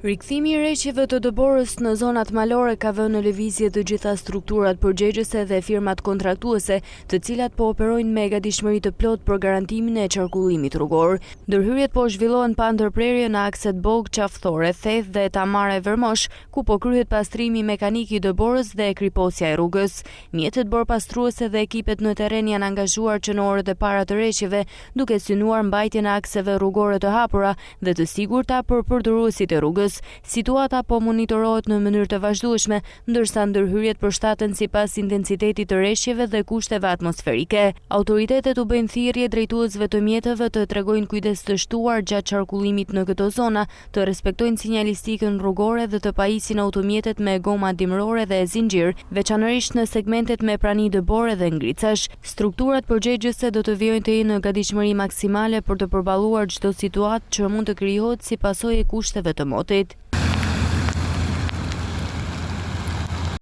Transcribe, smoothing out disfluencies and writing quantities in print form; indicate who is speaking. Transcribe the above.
Speaker 1: Rikthimi I rreshjeve të dëborës në zonat malore ka vënë në lëvizje të gjitha strukturat përgjegjëse dhe firmat kontraktuese, të cilat po operojnë me gatishmëri të plotë për garantimin e qarkullimit rrugor. Ndërhyrjet po zhvillohen pa ndërprerje në akset Bog Qaftore, Theth dhe Tamare Vermosh, ku po kryhet pastrimi mekanik I dëborës dhe kriposja e rrugës. Mjetet borpastruese dhe ekipet në terren janë angazhuar që në orët e para të rreshjeve, duke synuar mbajtjen e akseve rrugore të hapura dhe të sigurta për përdoruesit e rrugës. Situata po monitorohet në mënyrë të vazhdueshme, ndërsa ndërhyrjet përshtaten sipas intensitetit të rreshjeve dhe kushteve atmosferike. Autoritetet u bëjnë thirrje drejtuesve të mjeteve të tregojnë kujdes të shtuar gjatë qarkullimit në këto zona, të respektojnë sinjalistikën rrugore dhe të pajisin automjetet me goma dimrore dhe zinxhir, veçanërisht në segmentet me prani dëbore dhe ngricash. Strukturat përgjegjëse do të vijojnë të jenë në gatishmëri maksimale për të përballuar çdo situatë që mund të krijohet si pasojë e kushteve të motit.